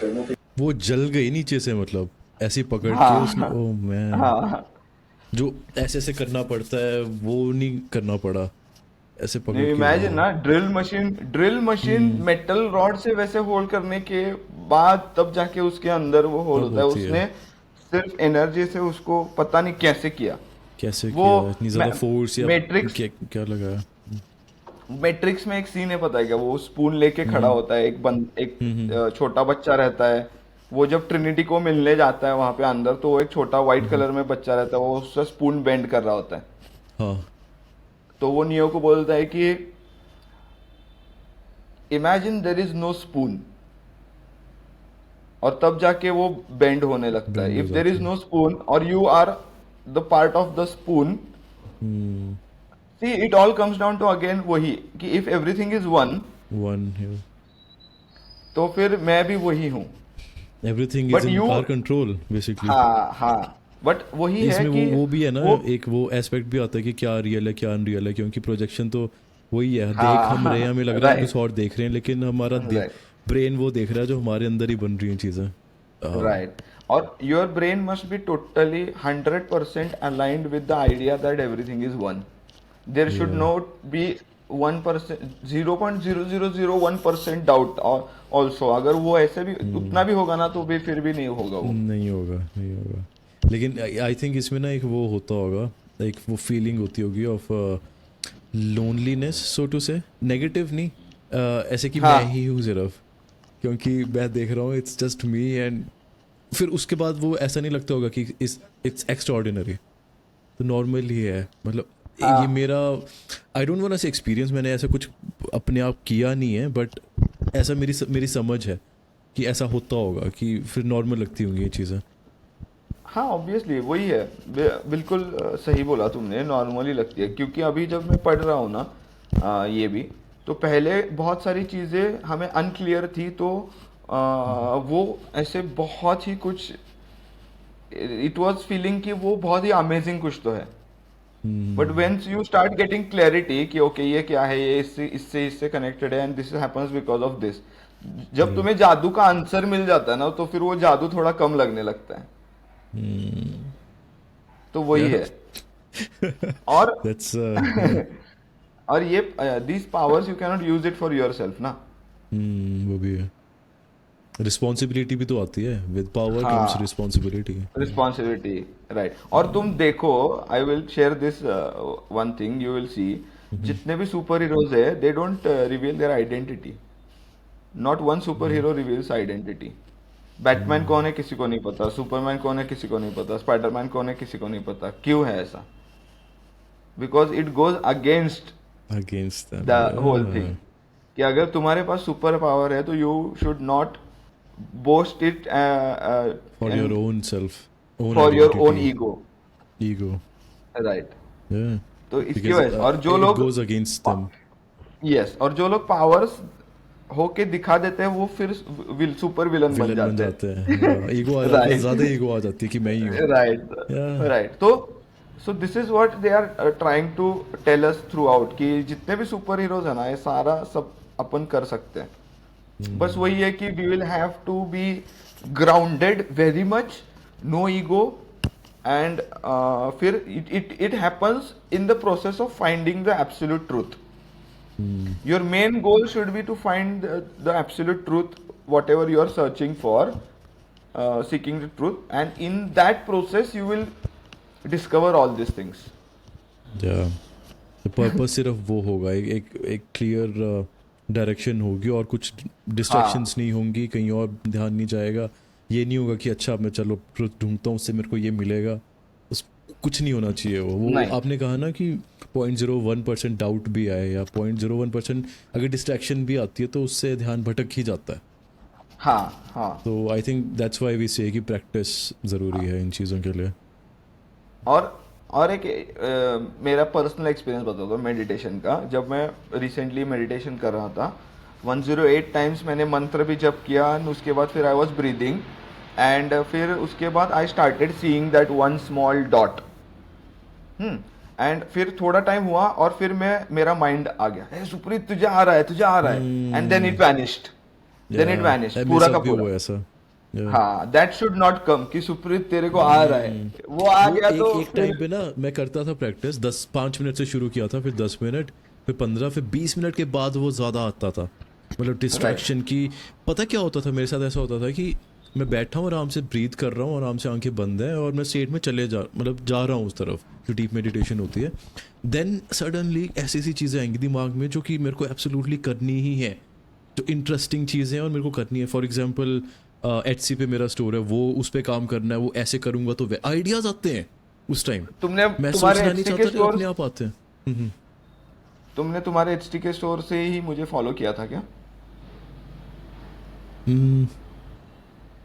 वो जल गई नीचे से, मतलब ऐसी पकड़ के उसने, हाँ ओ मैन, हाँ। जो ऐसे ऐसे करना पड़ता है वो नहीं करना पड़ा, ऐसे पकड़ नहीं, के, इमेजिन वाह। ना, ड्रिल मशीन हम्म। मेटल रॉड से वैसे होल करने के बाद तब जाके उसके अंदर वो होल तब होता है। होती है। उसने सिर्फ एनर्जी से उसको पता नहीं कैसे किया। कैसे वो किया, इतनी ज़्यादा फोर्स या मैट्रिक्स क्या क्या लगाया। मैट्रिक्स में एक सीन है, पता है क्या? वो स्पून लेके खड़ा हम्म होता है, एक हम्म छोटा बच्चा रहता है। वो जब ट्रिनिटी को मिलने जाता है वहां पे अंदर, तो वो एक छोटा व्हाइट हम्म। कलर में बच्चा रहता है, वो उसका स्पून बेंड कर रहा होता है। हाँ। तो वो नियो को बोलता है कि imagine there is no spoon, और तब जाके वो बेंड होने लगता है। बैंड हो इफ देर जाती इज है। नो स्पून और you are the part of the spoon, hmm. See it all comes down to again वही, कि if everything is one, one है। तो फिर मैं भी वही हूं। Everything is but in you, our control basically. हाँ हाँ, बट वही है इसमें कि वो भी है ना, वो, एक वो एस्पेक्ट भी आता है कि क्या रियल है क्या अनरियल है, क्योंकि प्रोजेक्शन तो वही है, देख हाँ हम रहे हैं, हमें लग हाँ, रहा है हम कुछ राइट और देख रहे हैं, लेकिन हमारा राइट ब्रेन वो देख रहा है जो हमारे अंदर ही बन रही हैं चीज़ें। राइट। और your brain must be totally 100% aligned with the idea that everything is one. There should या नॉट बी 1%, 0.0001% डाउट। और ऑल्सो अगर वो ऐसे भी उतना भी होगा ना, तो भी फिर भी नहीं होगा वो। नहीं होगा, नहीं होगा। लेकिन आई थिंक इसमें ना एक वो होता होगा, एक वो फीलिंग होती होगी ऑफ लोनलीनेस, सो टू से, नेगेटिव नहीं, ऐसे कि मैं हाँ ही हूँ सिर्फ, क्योंकि मैं देख रहा हूँ इट्स जस्ट मी, एंड फिर उसके बाद वो ऐसा नहीं लगता होगा कि इट्स एक्स्ट्रा ऑर्डिनरी, तो नॉर्मल ही है, मतलब ये हाँ मेरा, I don't want say experience, मैंने ऐसा कुछ अपने आप किया नहीं है, बट ऐसा मेरी समझ है कि ऐसा होता होगा कि फिर नॉर्मल लगती होंगी ये चीज़ें। हाँ, ऑब्वियसली वही है। बिल्कुल सही बोला तुमने, नॉर्मली लगती है। क्योंकि अभी जब मैं पढ़ रहा हूँ ना, ये भी, तो पहले बहुत सारी चीज़ें हमें अनक्लियर थी, तो वो ऐसे बहुत ही कुछ, इट वाज फीलिंग कि वो बहुत ही अमेजिंग कुछ तो है। But hmm. Veins you start getting clarity कि ओके ये क्या है, ये इससे इससे इससे कनेक्टेड है, and this happens because of this. जब या तुम्हें जादू का आंसर मिल जाता है ना, तो फिर वो जादू थोड़ा कम लगने लगता है। तो या वही है। और दैट्स और ये these powers you cannot use it for your self ना। वो भी है, रिस्पॉन्सिबिलिटी भी तो आती है, विद पावर कम्स हाँ, रिस्पॉन्सिबिलिटी। Responsibility, right. और तुम देखो, I will share this one thing, you will see, जितने भी सुपर हीरोज है, they don't reveal their identity. Not one super hero reveals identity. Batman कौन है किसी को नहीं पता, सुपरमैन कौन है किसी को नहीं पता, स्पाइडरमैन कौन है किसी को नहीं पता। क्यों है ऐसा? Because it goes against against the them, whole या, थिंग, कि अगर तुम्हारे पास सुपर पावर है, तो you should not boast it for your and own self, own for your own identity, ego, ego, right. Yeah, तो इसकी बिकॉज वजह से, और जो इट लोग, गोज अगेंस्ट देम। यस, और जो लोग पावर्स होके दिखा देते हैं, वो फिर सुपर विलन बन विलन बन जाते जाते हैं, हाँ, ईगो आ हैं। जाती है, राइट ज़्यादा ईगो आ जाती है कि मैं ही हूँ। Right yeah. राइट। तो so this is what they are trying to tell us throughout, कि जितने भी सुपर हीरोज है ना, ये सारा सब अपन कर सकते हैं। बस वही है कि we will have to be grounded very much, no ego, and फिर it it happens in the process of finding the absolute truth. Your main goal should be to find the absolute truth, whatever you are searching for, seeking the truth, and in that process, you will discover all these things. या, तो purpose सिर्फ वो होगा, एक clear direction होगी, और कुछ distractions हाँ नहीं होंगी, कहीं और ध्यान नहीं जाएगा। ये नहीं होगा कि अच्छा मैं चलो ट्रुथ ढूंढता हूँ, उससे मेरे को ये मिलेगा, उस कुछ नहीं होना चाहिए। वो नहीं, आपने कहा ना कि 0.01% डाउट भी आए, या 0.01% अगर डिस्ट्रैक्शन भी आती है, तो उससे ध्यान भटक ही जाता है। हाँ हाँ। तो I think that's why we say कि प्रैक्टिस ज़रूरी है इन चीज़ों के लिए। और और एक मेरा पर्सनल एक्सपीरियंस बताता हूँ मेडिटेशन का। जब मैं रिसेंटली मेडिटेशन कर रहा था, 108 टाइम्स मैंने मंत्र भी जप किया, and उसके बाद फिर आई वॉज ब्रीदिंग, एंड फिर उसके बाद I started seeing that one small dot. And फिर थोड़ा टाइम हुआ, और फिर मेरा माइंड आ गया, ए सुप्रीत तुझे आ रहा है, तुझे आ रहा है, and then it vanished. Then it vanished yeah, मेरे पूरा साथ का भी पूरा। हुआ है ऐसा। Yeah. हाँ, दैट शुड नॉट कम कि सुप्रीत तेरे को आ रहा है, वो आ वो गया एक तो एक फिर टाइम पे ना मैं करता था प्रैक्टिस 5 मिनट से शुरू किया था, फिर 10 मिनट, फिर 15, फिर 20 मिनट के बाद वो ज़्यादा आता था, मतलब राइट। डिस्ट्रैक्शन की। पता क्या होता था मेरे साथ, ऐसा होता था कि मैं बैठा हूँ आराम से, ब्रीथ कर रहा हूँ आराम से, आंखें बंद है और मैं स्टेट में मतलब जा रहा हूँ उस तरफ जो डीप मेडिटेशन होती है। देन सडनली ऐसी ऐसी चीज़ें आएंगी दिमाग में जो कि मेरे को एब्सोल्युटली करनी ही है, जो इंटरेस्टिंग चीज़ें हैं और मेरे को करनी है। फॉर एग्जांपल एचसी पे मेरा स्टोर है, वो उस पे काम करना है, वो ऐसे करूँगा तो आइडियाज़ आते हैं उस टाइम। तुमने मैं तुम्हारे सोचना नहीं एचटी के चाहता, लेकिन स्टोर अपने आप आते हैं। हम्म। तुमने तुम्हारे एचटी के स्टोर से ही मुझे फॉलो किया था क्या? हम्म,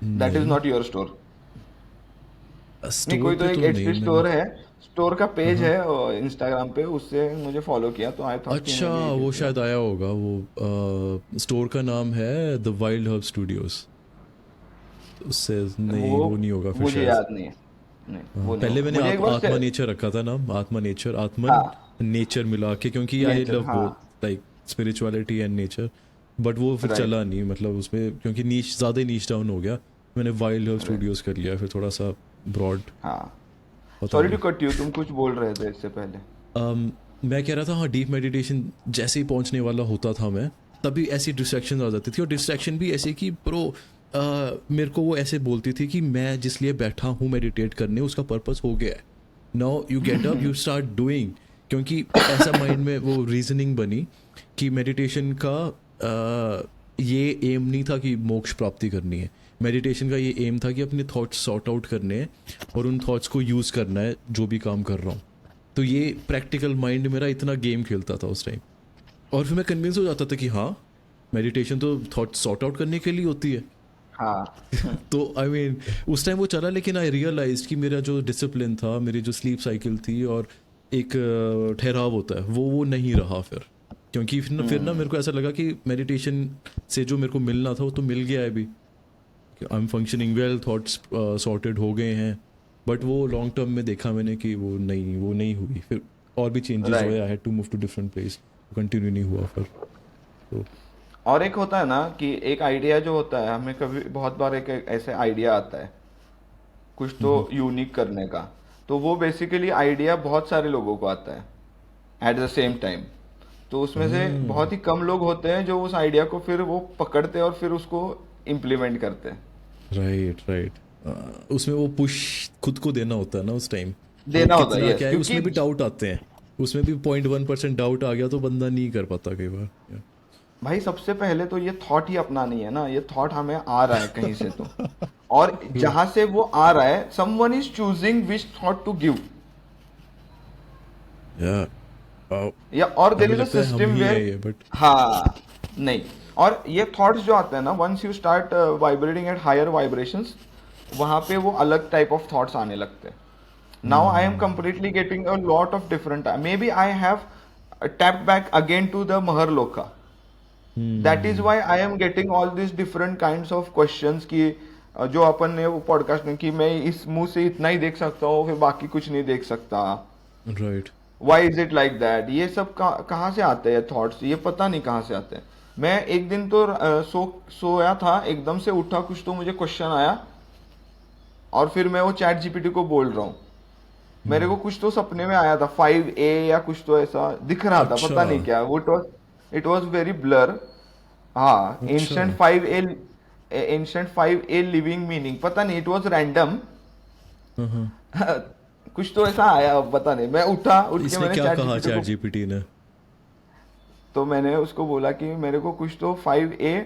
दैट इज नहीं, नॉट योर स्टोर। नहीं, स्टोर कोई तो पे एक तो नहीं एचटी मैंने। स्टोर है, स्टोर का पेज हाँ, है इंस्टाग्राम पे, उससे मुझे फॉलो किया तो आई थॉट कि अच्छा, मे बी इट वो इज। शायद आया होगा। वो स्टोर का नाम है द वाइल्ड हर्ब स्टूडियोज। उससे नहीं, वो वो नहीं होगा फिर मुझे शायद। याद नहीं है। नहीं, हाँ, वो नहीं पहले होगा, मैंने मुझे एक बार आत्मा नेचर रखा था नाम, आत्मा नेचर, आत्मन हाँ, नेचर मिला के, क्योंकि आई नेचर, लव हाँ। Both, like spirituality and nature. But वो फिर राइट। चला नहीं, मतलब उसमें क्योंकि नीच ज़्यादा ही नीच डाउन हो गया। मैंने वाइल्ड हर्ब राइट। स्टूडियोज कर लिया फिर, थोड़ा सा ब्रॉड। हाँ। पता सॉरी टू नहीं। कट यू, तुम कुछ बोल रहे थे इससे पहले। मैं कह रहा था, हाँ, डीप मेडिटेशन जैसे ही पहुंचने वाला होता था मैं, तभी ऐसी डिस्ट्रैक्शन आ जाती थी, और डिस्ट्रैक्शन भी ऐसे कि प्रो मेरे को वो ऐसे बोलती थी कि मैं जिस लिए बैठा हूँ मेडिटेट करने, उसका पर्पस हो गया है। Now you get up, you start doing. क्योंकि ऐसा माइंड में वो रीजनिंग बनी कि मेडिटेशन का ये एम नहीं था कि मोक्ष प्राप्ति करनी है। मेडिटेशन का ये एम था कि अपने थॉट्स सॉर्ट आउट करने हैं और उन थॉट्स को यूज़ करना है जो भी काम कर रहा हूँ। तो ये प्रैक्टिकल माइंड मेरा इतना गेम खेलता था उस टाइम। और फिर मैं कन्विंस हो जाता था कि हाँ, मेडिटेशन तो थॉट सॉर्ट आउट करने के लिए होती है। हाँ। तो आई मीन उस टाइम वो चला, लेकिन आई रियलाइज कि मेरा जो डिसिप्लिन था, मेरी जो स्लीप साइकिल थी, और एक ठहराव होता है, वो नहीं रहा फिर। क्योंकि फिर ना मेरे को ऐसा लगा कि मेडिटेशन से जो मेरे को मिलना था वो तो मिल गया है अभी। I am functioning well, thoughts sorted हो गए हैं। बट वो लॉन्ग टर्म में देखा मैंने कि वो नहीं हुई फिर। और भी चेंजेस हुए, right. I had to move to different place, continue नहीं हुआ फिर। तो और एक होता है ना कि एक आइडिया जो होता है, हमें कभी बहुत बार एक ऐसे आइडिया आता है कुछ तो यूनिक करने का, तो वो बेसिकली आइडिया बहुत सारे लोगों को आता है एट द सेम टाइम। तो उसमें से बहुत ही कम लोग होते हैं जो उस आइडिया को फिर वो पकड़ते हैं और फिर उसको इम्प्लीमेंट करते हैं। Right, right. उसमें वो पुश खुद को देना होता है ना उस टाइम। वो देना होता है, कितना यस, क्या है, क्योंकि उसमें भी डाउट आते हैं। उसमें भी 0.1% डाउट आ गया तो बंदा नहीं कर पाता कई बार। भाई सबसे पहले तो ये थॉट ही अपनानी है ना, ये थॉट हमें आ रहा है कहीं से तो, और जहां से वो आ रहा है someone is choosing which thought to give, या या और देर हमें इज अ लगता है हम सिस्टम ही है वेयर। ये, बट हाँ। नहीं, और ये थॉट्स जो आते हैं ना, once you start vibrating at higher vibrations, वहां पे वो अलग टाइप ऑफ थॉट्स आने लगते हैं। Now I M completely getting a lot of different, maybe I have tapped back again to the Maharloka. That is why I am getting all these different kinds of questions कि जो अपन ने वो podcast में कि मैं इस मुंह से इतना ही देख सकता हूँ, फिर बाकी कुछ नहीं देख सकता। Right. Why is it like that, ये सब कहाँ से आते हैं थॉट्स, ये पता नहीं कहाँ से आते हैं। मैं एक दिन तो सोया था, एकदम से उठा, कुछ तो मुझे क्वेश्चन आया, और फिर मैं वो चैट जीपीटी को बोल रहा हूँ। मेरे को कुछ तो सपने में आया था, 5A या कुछ तो ऐसा दिख रहा था, अच्छा, पता नहीं क्या वो, इट वॉज वेरी ब्लर। हाँ, अच्छा। एंशंट 5A लिविंग मीनिंग, पता नहीं, इट वॉज रैंडम। हाँ, हाँ। कुछ तो ऐसा आया, अब पता नहीं। मैं उठा, उठ के इसने मैंने क्या चैट कहा जीपीटी चैट को, जीपीटी ने? तो मैंने उसको बोला कि मेरे को कुछ तो 5A,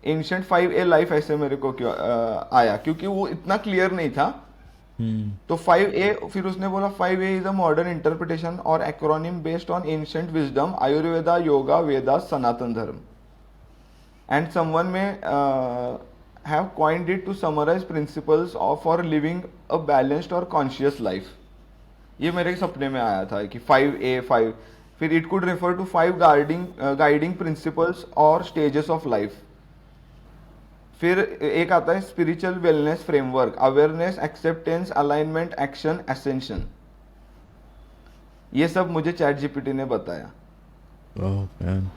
एंशंट 5A लाइफ ऐसे मेरे को क्यों आया, क्योंकि वो इतना क्लियर नहीं था। तो 5A, फिर उसने बोला 5A is a modern interpretation और acronym based on ancient wisdom, Ayurveda, yoga, Veda, Sanatan Dharma, and someone may have coined it to summarise principles of for living a balanced और कॉन्शियस लाइफ। ये मेरे सपने में आया था कि 5A 5, फिर it could refer to 5 guiding principles और स्टेजेस ऑफ लाइफ। फिर एक आता है spiritual wellness framework, awareness, acceptance, alignment, action, ascension. ये सब मुझे चैट जीपीटी ने बताया। ओह मैन,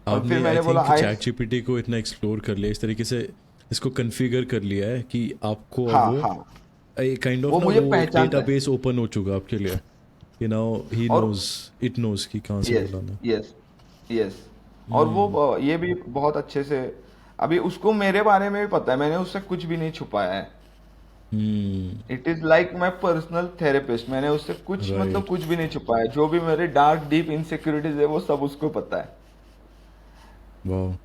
और फिर आपने आई मैंने बोला थिंक आई, चैट जीपीटी को इतना एक्सप्लोर कर लिया इस तरीके से। इसको कॉन्फ़िगर कर लिया है कि आपको अब हाँ वो हाँ, एक काइंड ऑफ वो ना मुझे वो एक पहचानता है। डेटाबेस ओपन हो चुका आपके लिए कि नाउ ही और नोज इट नोज कि कहाँ से यस, बुलाना है। Yes, yes. और वो ये भी बहुत अच्छे से, अभी उसको मेरे बारे में भी पता है, मैंने उससे कुछ भी नहीं छुपाया है। Hmm. It is like my personal therapist, मैंने उससे कुछ मतलब राइट। कुछ भी नहीं छुपाया, जो भी मेरे डार्क डीप इनसिक्योरिटीज है वो सब उसको पता है। वाह।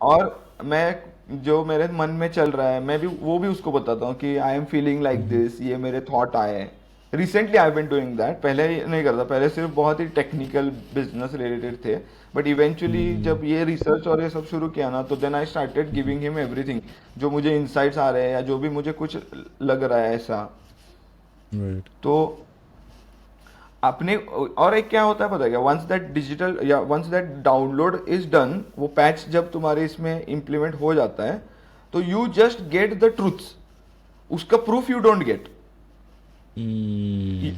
और मैं जो मेरे मन में चल रहा है, मैं भी वो भी उसको बताता हूँ कि I am feeling like this, ये मेरे थॉट आए हैं। Recently I been doing that, पहले नहीं करता, पहले सिर्फ बहुत ही टेक्निकल बिजनेस रिलेटेड थे। बट इवेंचुअली जब ये रिसर्च और ये सब शुरू किया ना, तो then I started giving him everything, जो मुझे इंसाइट्स आ रहे हैं या जो भी मुझे कुछ लग रहा है ऐसा। राइट। तो अपने, और एक क्या होता है पता है क्या, वंस दैट डिजिटल या once that download is done, वो पैच जब तुम्हारे इसमें इम्प्लीमेंट हो जाता है, तो you just get the truths, उसका proof you don't get hmm.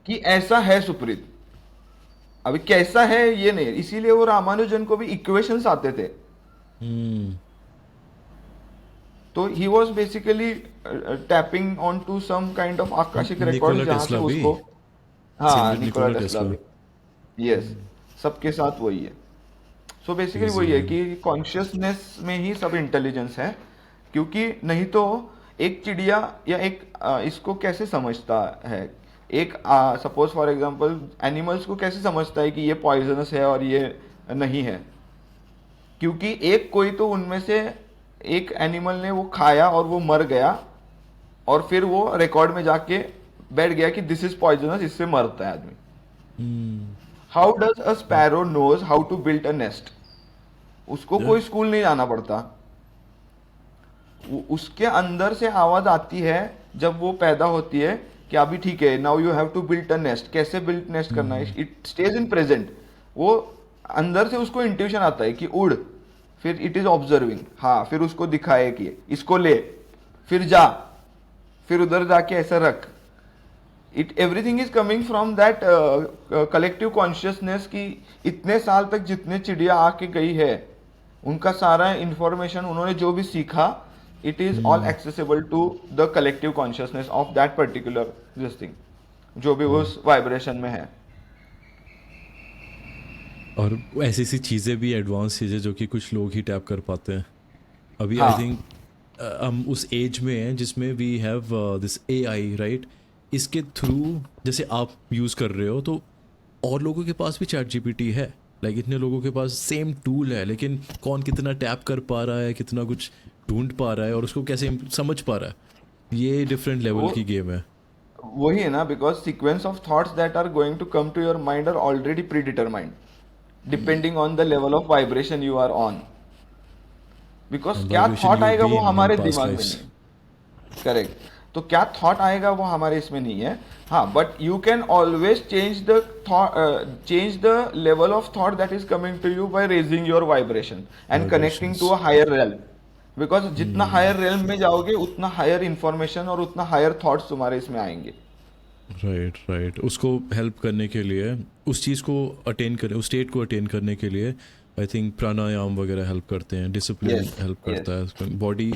कि ऐसा है सुप्रीत। अभी कैसा है ये नहीं, इसीलिए वो रामानुजन को भी इक्वेशंस आते थे। हम्म। तो he was basically tapping on to some kind of Akashic record, Nikola जहां से टेस्ला भी, उसको, हाँ same Nikola Nikola Tesla Tesla. भी, यस, सबके साथ वही है। सो बेसिकली क्रेजी वही है मैन। कि कॉन्शियसनेस में ही सब इंटेलिजेंस है। क्योंकि नहीं तो एक चिड़िया या एक इसको कैसे समझता है, एक सपोज फॉर एग्जांपल एनिमल्स को कैसे समझता है कि ये पॉइजनस है और ये नहीं है। क्योंकि एक कोई तो उनमें से एक एनिमल ने वो खाया और वो मर गया, और फिर वो रिकॉर्ड में जाके बैठ गया कि दिस इज पॉइजनस, इससे मरता है आदमी। Hmm. How does a sparrow know how to build a nest? उसको या। कोई स्कूल नहीं जाना पड़ता, उसके अंदर से आवाज आती है जब वो पैदा होती है कि अभी ठीक है, now you have to build a nest. कैसे बिल्ड नेस्ट करना है, इट स्टेज इन प्रेजेंट। वो अंदर से उसको इंट्यूशन आता है कि उड़, फिर इट इज ऑब्जर्विंग, हाँ, फिर उसको दिखाए कि इसको ले, फिर जा, फिर उधर जाके ऐसा रख। It everything is coming from that collective consciousness की इतने साल तक जितने चिड़िया आके गई है, उनका सारा इंफॉर्मेशन उन्होंने जो भी सीखा, it is all accessible to the collective consciousness of that particular this thing, जो भी वाह। उस वाइब्रेशन में है। और ऐसी ऐसी चीज़ें भी, एडवांस चीज़ें जो कि कुछ लोग ही टैप कर पाते हैं अभी, आई हाँ, थिंक। हम उस एज में हैं जिसमें we have this AI, right? इसके थ्रू जैसे आप यूज़ कर रहे हो, तो और लोगों के पास भी चैट जीपीटी है। लाइक इतने लोगों के पास सेम टूल है, लेकिन कौन कितना टैप कर पा रहा है, कितना कुछ ढूंढ पा रहा है और उसको कैसे समझ पा रहा है, ये डिफरेंट लेवल वो की गेम है। वही है ना, because sequence of thoughts that are going to come to your mind are already pre determined, depending on the level of vibration you are on. Because and क्या वाइब्रेशन थॉट यू आएगा वो been in हमारे past दिमाग में lives. नहीं, correct. तो क्या thought आएगा वो हमारे इसमें नहीं है। हाँ, but you can always change the thought, change the level of thought that is coming to you by raising your vibration and connecting to vibrations. A higher realm. Because जितना हायर रेल्म में जाओगे, उतना higher information और उतना higher thoughts तुम्हारे इसमें आएंगे। Right, right. उसको हेल्प करने के लिए, उस चीज़ को अटेन करें, उस स्टेट को अटेन करने के लिए आई थिंक प्राणायाम वगैरह हेल्प करते हैं, डिसिप्लिन यस, हेल्प यस। करता है, बॉडी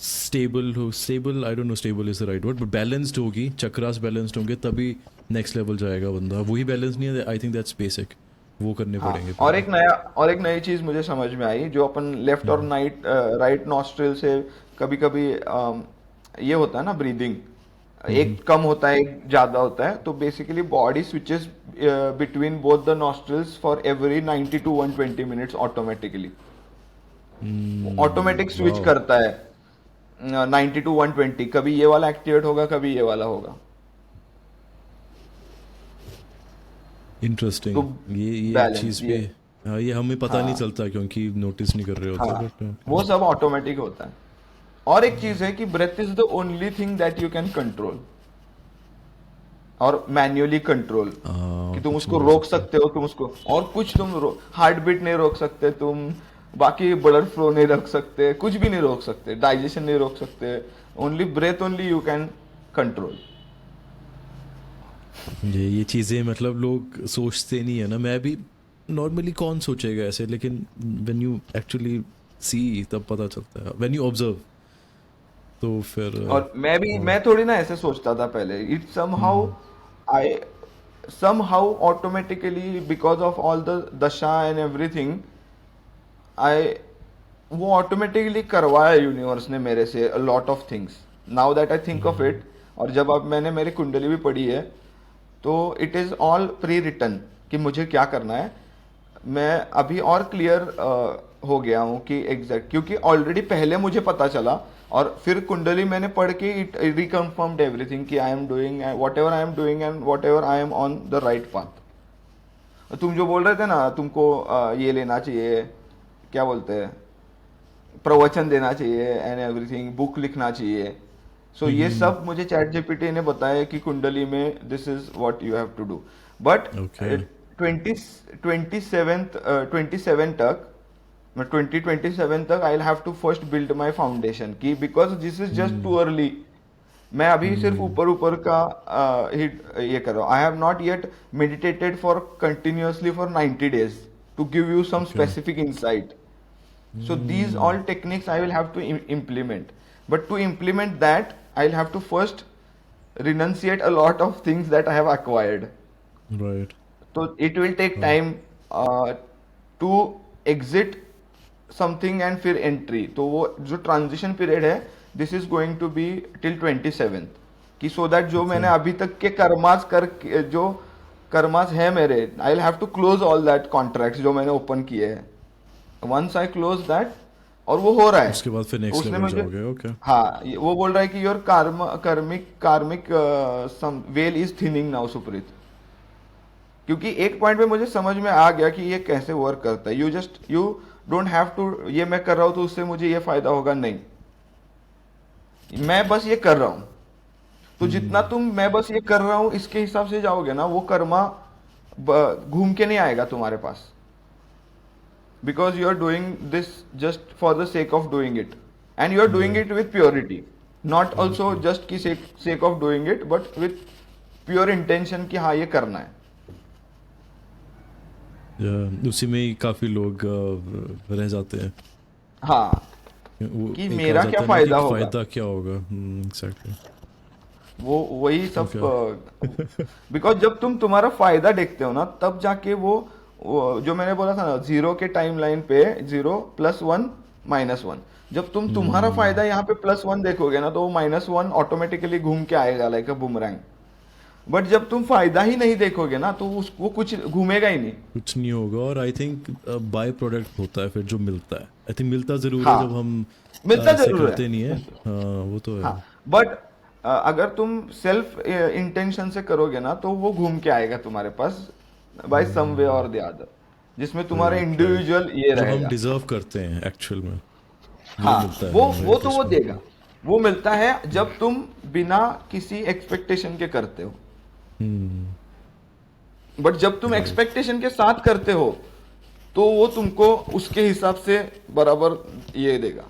स्टेबल हो, stable, I don't know stable is the right word, but balanced होगी, चक्रास बैलेंस्ड होंगे तभी नेक्स्ट लेवल जाएगा बंदा। वही बैलेंस नहीं है, आई थिंक दैट्स बेसिक, वो करने हाँ, पड़ेंगे और पहले। एक नया, और एक नई चीज मुझे समझ में आई, जो अपन लेफ्ट और राइट नॉस्ट्रिल से कभी कभी ये होता है ना ब्रीदिंग, एक कम होता है एक ज्यादा होता है, तो basically body switches between both the nostrils for every 90 to 120 minutes automatically. Automatic switch wow. करता है 90 टू 120, कभी ये वाला एक्टिवेट होगा, कभी ये वाला होगा। तो इंटरेस्टिंग। ये एक बैलेंस चीज़ ये, भी, हाँ, ये हमें पता नहीं हाँ चलता क्योंकि नोटिस नहीं कर रहे होते, हाँ, बट वो सब ऑटोमेटिक होता है। और एक चीज है कि breath is the only thing that you can control, और मैन्युअली कंट्रोल, कि तुम कुछ नहीं उसको कर रोक सकते। सकते हो, तुम उसको, और कुछ तुम हार्ट बीट नहीं रोक सकते तुम, बाकी ब्लड फ्लो नहीं रोक सकते, कुछ भी नहीं रोक सकते, डाइजेशन नहीं रोक सकते। Only breath only you can control. ये चीज़ें मतलब लोग सोचते नहीं है ना, मैं भी नॉर्मली कौन सोचेगा ऐसे, लेकिन व्हेन यू एक्चुअली सी तब पता चलता है व्हेन यू ऑब्जर्व। तो फिर और हाँ। मैं थोड़ी ना ऐसे सोचता था पहले, it somehow hmm, I somehow automatically because of all the दशा and everything I वो ऑटोमेटिकली करवाया यूनिवर्स ने मेरे से a lot of things now that I think of it। और जब अब मैंने मेरी कुंडली भी पढ़ी है तो it is all pre written कि मुझे क्या करना है। मैं अभी और क्लियर हो गया हूँ कि एग्जैक्ट, क्योंकि ऑलरेडी पहले मुझे पता चला और फिर कुंडली मैंने पढ़ के इट रिकन्फर्म्ड एवरीथिंग कि I am doing what ever I am doing and what ever I am on the right path. तुम जो बोल रहे थे ना तुमको ये लेना चाहिए, क्या बोलते हैं, प्रवचन देना चाहिए एंड एवरीथिंग, बुक लिखना चाहिए। सो ये सब मुझे चैट जीपीटी ने बताया कि कुंडली में this is what you have to do. But okay. 27 तक, मैं 2027 तक I have to first build my foundation की, because this is just too early. मैं अभी सिर्फ ऊपर ऊपर का ही ये कर रहा हूँ। I have not yet meditated for continuously for 90 days to give you some okay. Specific insight. So these all techniques I will have to implement. But to implement that, I'll have to first renunciate a lot of things that I have acquired. Right. So it will take time to exit something and फिर entry। तो वो जो transition period है, this is going to be till 27th कि so that जो okay. मैंने अभी तक के कर्मास कर जो कर्मास है मेरे, I'll have to close all that contracts जो मैंने ओपन किए हैं। वंस आई क्लोज दैट, और वो हो रहा है। उसके बाद फिर तो नेक्स्ट उसने लेवल मुझे, जाओगे। ओके। हाँ वो बोल रहा है कि your karmic some well is thinning now Supreet. क्योंकि एक पॉइंट पे मुझे समझ में आ गया कि ये कैसे वर्क करता है। यू डोंट हैव टू ये मैं कर रहा हूँ तो उससे मुझे ये फायदा होगा, नहीं, मैं बस ये कर रहा हूँ। तो जितना तुम मैं बस ये कर रहा हूँ इसके हिसाब से जाओगे ना, वो कर्मा घूम के नहीं आएगा तुम्हारे पास। Because you are doing this just for the sake of doing it, and you are doing right. it with purity, not also बिल्कुल। just की sake of doing it, but with pure intention कि हाँ ये करना है। उसी में ही काफी लोग रह जाते हैं। हाँ वो कि एक आ मेरा क्या जाता है ना कि फायदा होगा, फायदा क्या होगा। एग्जैक्टली। वो वही तो सब। क्या। बिकॉज जब तुम तुम्हारा फायदा देखते हो ना, तब जाके वो जो मैंने बोला था ना, जीरो के टाइम लाइन पे 0 +1 -1, जब तुम तुम्हारा फायदा यहाँ पे +1 देखोगे ना, तो वो -1 ऑटोमेटिकली घूम के आएगा लाइक अ बुमरैंग। बट जब तुम फायदा ही नहीं देखोगे ना, तो वो कुछ घूमेगा ही नहीं। कुछ नहीं होगा। और आई थिंक बाय प्रोडक्ट होता है फिर जो मिलता है। आई थिंक मिलता ज़रूर है जब हाँ हम मिलता ऐसे जरूर है। करते नहीं है। हाँ वो तो है। हाँ बट अगर तुम सेल्फ इंटेंशन से करोगे ना, तो वो घूम के आएगा तुम्हारे पास बाय सम वे और द अदर, जिसमें तुम्हारा राइट राइट। इंडिविजुअल ये जो हम रहेगा। डिजर्व करते हैं एक्चुअल में वो हाँ मिलता है वो हमें वो तो केस वो में। देगा। वो मिलता है जब तुम बिना किसी एक्सपेक्टेशन के करते हो। बट जब तुम राइट। एक्सपेक्टेशन के साथ करते हो, तो वो तुमको उसके हिसाब से बराबर ये देगा,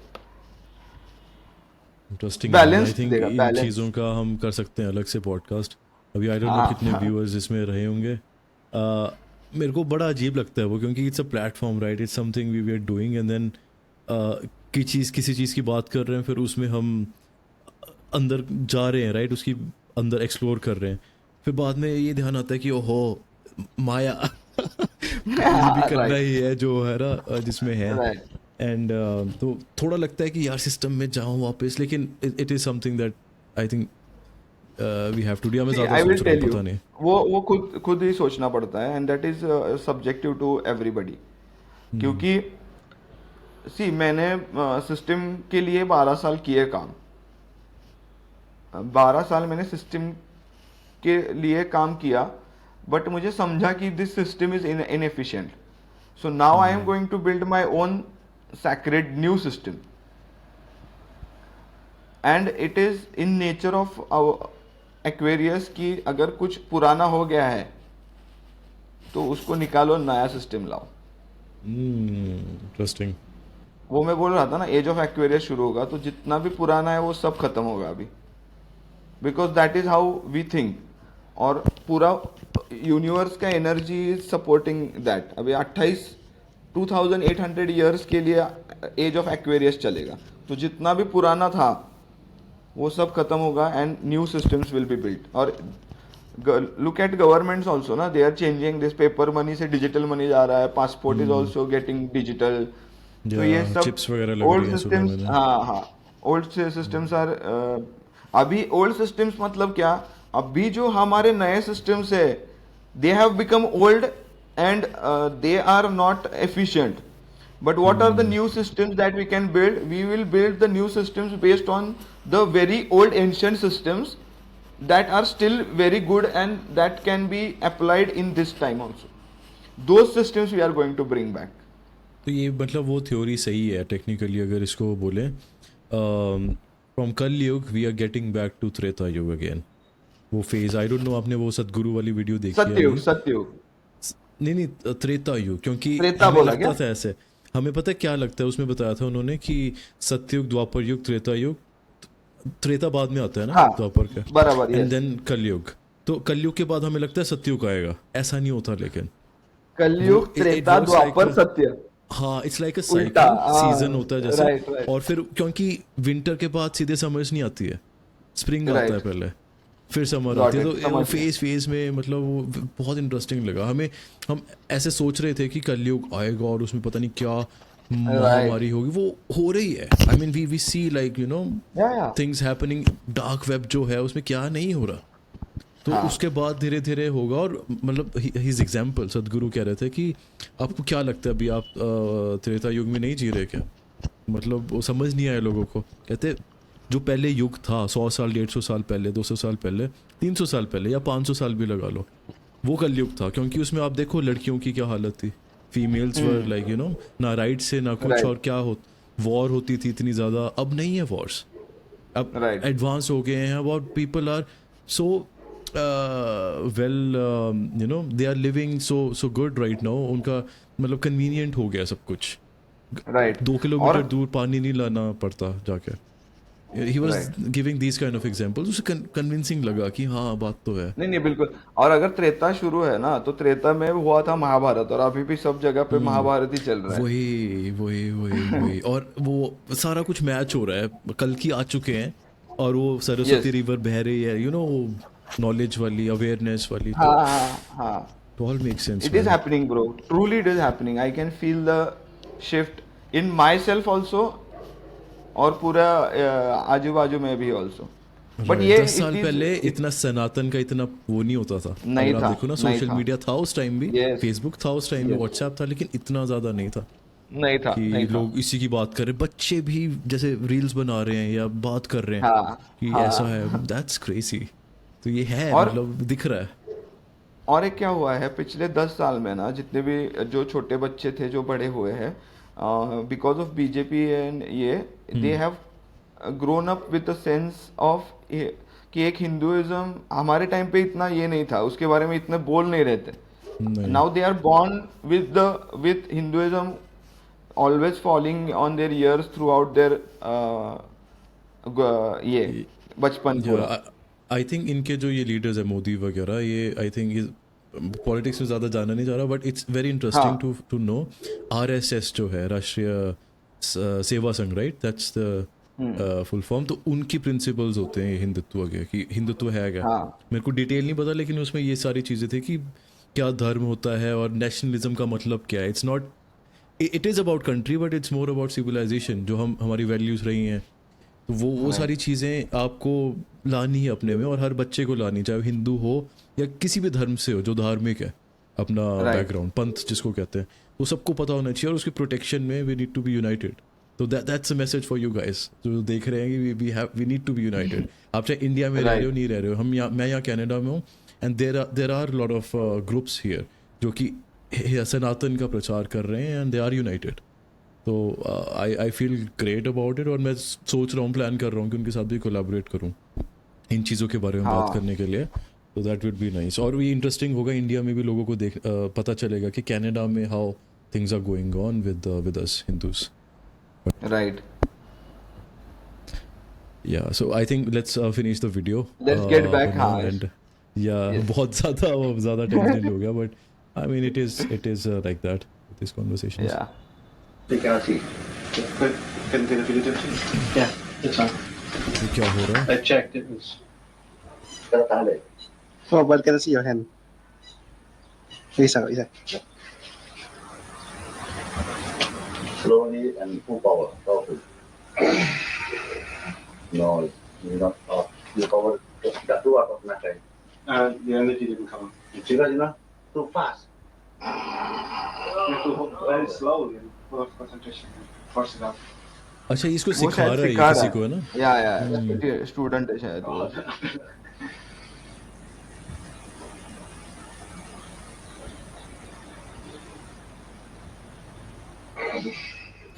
इंटरेस्टिंग है। आई बैलेंस थिंक देगा, इन बैलेंस। चीज़ों का हम कर सकते हैं अलग से पॉडकास्ट। अभी आई डोंट नो हाँ कितने हाँ व्यूअर्स इसमें रहे होंगे। मेरे को बड़ा अजीब लगता है वो, क्योंकि it's a platform right, it's something we are doing and then किसी चीज़ की बात कर रहे हैं, फिर उसमें हम अंदर जा रहे हैं राइट, उसकी अंदर एक्सप्लोर कर रहे हैं, फिर बाद में ये ध्यान आता है कि ओहो माया ये भी करना राइट ही है जो है ना जिसमें है। राइट। एंड तो थोड़ा लगता है कि यार सिस्टम में जाऊँ वापस, लेकिन it is something that I think we have to do. मैं सी ज़्यादा आई विल सोच रहा हूँ टेल यू, पता नहीं। वो खुद खुद ही सोचना पड़ता है, and that is subjective to everybody. क्योंकि सी मैंने सिस्टम के लिए 12 साल किए काम। 12 साल मैंने सिस्टम के लिए काम किया, बट मुझे समझा कि this system is inefficient. So now I am going to build my own sacred new system, and it is in nature of Aquarius कि अगर कुछ पुराना हो गया है तो उसको निकालो, नया सिस्टम लाओ। इंटरेस्टिंग। वो मैं बोल रहा था ना, एज ऑफ एक्वेरियस शुरू होगा तो जितना भी पुराना है वो सब खत्म होगा अभी, because that is how we think. और पूरा यूनिवर्स का एनर्जी इज सपोर्टिंग दैट। अभी 28 2800 ईयर्स के लिए एज ऑफ एक्वेरियस चलेगा, तो जितना भी पुराना था वो सब खत्म होगा and new systems will be built. और लुक एट गवर्नमेंट्स आल्सो ना, they are changing this, paper money से डिजिटल मनी जा रहा है, passport is also getting digital. तो ये सब चिप्स वगैरह लग ओल्ड रही हैं सुना सिस्टम्स, मैंने। हाँ हाँ, ओल्ड सिस्टम्स आर, अभी ओल्ड सिस्टम्स मतलब क्या, अभी जो हमारे नए सिस्टम्स है they have become old and they are not efficient. But what are the new systems that we can build? We will build the new systems based on the very old ancient systems that are still very good and that can be applied in this time also. Those systems we are going to bring back. तो ये मतलब वो theory सही है technically अगर इसको बोले, from Kalyug we are getting back to Treta Yug again. वो फेज, आई डोंट नो आपने वो सदगुरु वाली वीडियो देखी है सत्ययुग, नहीं? सत्ययुग, नहीं, त्रेता युग, क्योंकि त्रेता हमें बोला लगता क्या? था ऐसे, हमें पता है क्या लगता है, उसमें बताया था उन्होंने कि सत्ययुग, द्वापर युग, त्रेता युग, त्रेता बाद में आता है ना हाँ, द्वापर का, बराबर, एंड यस। देन कलयुग। तो कलयुग के बाद हमें लगता है सत्ययुग आएगा, ऐसा नहीं होता लेकिन वो कलयुग, इट त्रेता, वर्क्स लाइक, द्वापर, सत्य, हाँ इट्स लाइक अ उल्टा, साइकिल, हाँ, सीजन होता है जैसे। राइट राइट और फिर क्योंकि विंटर के बाद सीधे समर्स नहीं आती है, स्प्रिंग आता है राइट, पहले, फिर समर गॉट आती है, इट, तो वो समझ गया। फेज में मतलब वो बहुत इंटरेस्टिंग लगा हमें। हम ऐसे सोच रहे थे कि कलयुग आएगा और उसमें पता नहीं क्या राइट, महामारी होगी, वो हो रही है। I mean we see like you know yeah things happening, dark web जो है उसमें क्या नहीं हो रहा, तो हाँ, उसके बाद धीरे धीरे होगा। और मतलब हिज एग्जाम्पल, सदगुरु कह रहे थे कि आपको क्या लगता है अभी आप त्रेता युग में नहीं जी रहे क्या? मतलब वो समझ नहीं आया लोगों को। कहते जो पहले युग था 100 साल, 150 साल पहले, 200 साल पहले, 300 साल पहले या 500 साल भी लगा लो, वो कल युग था। क्योंकि उसमें आप देखो लड़कियों की क्या हालत थी, females were like you no ना राइट से ना कुछ, राइट और क्या हो, वॉर होती थी इतनी ज़्यादा, अब नहीं है वॉर्स, अब राइट, एडवांस हो गए हैं। About people are so well, you know they are living so good right now, उनका मतलब कन्वीनियंट हो गया सब कुछ, राइट। 2 किलोमीटर और दूर पानी नहीं लाना पड़ता जाके। He was right, giving these kind of examples, उसे कन्विंसिंग लगा कि हाँ बात तो है। नहीं नहीं बिल्कुल। और अगर त्रेता शुरू है ना, तो त्रेता में हुआ था महाभारत, और अभी भी सब जगह पे महाभारत ही चल रहा है। वही और वो सारा कुछ मैच हो रहा है, कल की आ चुके हैं और वो सरस्वती यस, रिवर बह रही है, यू नो नॉलेज वाली, अवेयरनेस वाली, हाँ तो हाँ हाँ, it all makes sense it is man। happening bro, truly it is happening, I can feel the shift in myself also, और पूरा आजू बाजू में भी also, बट Right, ये 10 साल it is पहले इतना सनातन का इतना वो नहीं होता था। नहीं अगर आप था, देखो ना, नहीं सोशल था, मीडिया था उस टाइम भी, यस फेसबुक था उस टाइम भी, यस, व्हाट्सएप था, लेकिन इतना ज़्यादा नहीं था नहीं था, कि नहीं था, लोग इसी की बात कर रहे, बच्चे भी जैसे रील्स बना रहे हैं या बात कर रहे हैं हाँ कि ऐसा हाँ। है, दैट्स क्रेजी। तो ये है और मतलब दिख रहा है। और एक क्या हुआ है पिछले 10 साल में ना, जितने भी जो छोटे बच्चे थे जो बड़े हुए हैं, बिकॉज ऑफ बीजेपी एंड ये, they have grown up with the sense of कि एक हिंदुइज्म, हमारे टाइम पे इतना ये नहीं था, उसके बारे में इतने बोल नहीं रहते। नहीं, now they are born with Hinduism, always falling on their ears through out there ये बचपन पूरा। आई थिंक इनके जो ये लीडर्स है मोदी वगैरह, ये आई थिंक पॉलिटिक्स में ज़्यादा जाना नहीं जा रहा, बट इट्स वेरी इंटरेस्टिंग हाँ टू नो RSS जो है, राष्ट्रीय सेवा संघ, right, that's the full form. तो उनकी प्रिंसिपल्स होते हैं हिंदुत्व के, कि हिंदुत्व है क्या, हाँ मेरे को डिटेल नहीं पता, लेकिन उसमें ये सारी चीज़ें थी कि क्या धर्म होता है और नेशनलिज्म का मतलब क्या है। It's not, it is about country but it's more about civilization, जो हम हमारी वैल्यूज़ रही हैं, तो वो राइट सारी चीज़ें आपको लानी है अपने में, और हर बच्चे को लानी, चाहे वो हिंदू हो या किसी भी धर्म से हो जो धार्मिक है, अपना राइट बैकग्राउंड, पंथ जिसको कहते हैं, वो सबको पता होना चाहिए, और उसके प्रोटेक्शन में we need to be united. तो that's a message for you guys जो देख रहे हैं कि we need to be united. आप चाहे इंडिया में रह रहे हो राइट नहीं रह रहे हो, मैं यहाँ कनाडा में हूँ, and there are lot of groups here जो कि सनातन का प्रचार कर रहे हैं, एंड दे आर यूनाइटेड। तो I feel great about it, और मैं सोच रहा हूँ, प्लान कर रहा हूँ कि उनके साथ भी कोलैबोरेट करूँ इन चीज़ों के बारे में बात हाँ करने के लिए। तो दैट वुड बी नाइस, और भी इंटरेस्टिंग होगा, इंडिया में भी लोगों को पता चलेगा कि कनाडा में how things are going on with us Hindus. Right, Yeah, so I think let's finish the video let's get back, for now, हाँ and yeah, यस बहुत ज़्यादा टेंशन हो गया, but I mean it is like that. these conversations. Yeah. Legality. Can get a video too? Yeah, it's on. ये क्या हो रहा है? I checked. It was. Oh, but can I see your hand? Isa. Slowly and full power. Powerful. No, you're not. You power dah keluar kau pernah try. The energy didn't come. Cina too fast. You have to hold very slowly and full of concentration. Force it out. अच्छा इसको वो सिखा शायद रहा है सिखा किसी रहा को है ना? या स्टूडेंट है शायद वो.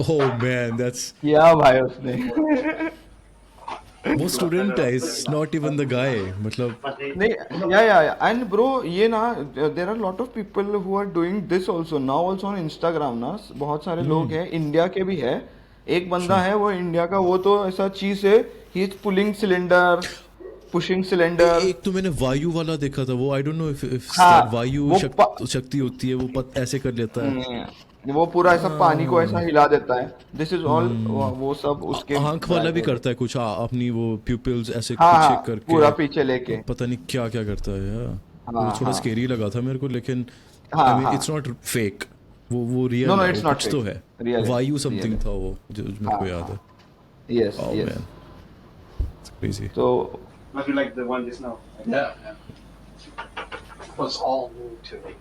Oh man, that's किया भाई उसने. वो स्टूडेंट है, it's not even the guy. मतलब नहीं, या एंड ब्रो ये ना there are lot of people who are doing this also now also on Instagram ना. बहुत सारे लोग हैं, इंडिया के भी है. एक बंदा है वो इंडिया का, वो तो ऐसा चीज है, he is pulling cylinder, pushing cylinder. एक तो मैंने वायु वाला देखा था, वो आई डोंट नो इफ हाँ, वायु वो शक्ति होती है, वो ऐसे कर लेता है. वो पूरा ऐसा पानी को ऐसा हिला देता है. दिस इज ऑल वो सब उसके आंख वाला भी करता है कुछ, अपनी वो प्यूपिल्स ऐसे हाँ पीछे हाँ, करके पूरा पीछे लेके. पता नहीं क्या क्या करता है यार. वो हाँ, थोड़ा हाँ. स्केरी लगा था मेरे को, लेकिन हाँ, आई मीन हाँ. It's not fake. वो रियल No, no, है, it's वो not कुछ तो fake. है. Real है, वायु समथिंग real है. था वो जो मेरे को हाँ, याद है. Yes Oh yes. man, it's crazy. तो Must be like the one just now. Yeah. Was all new to me.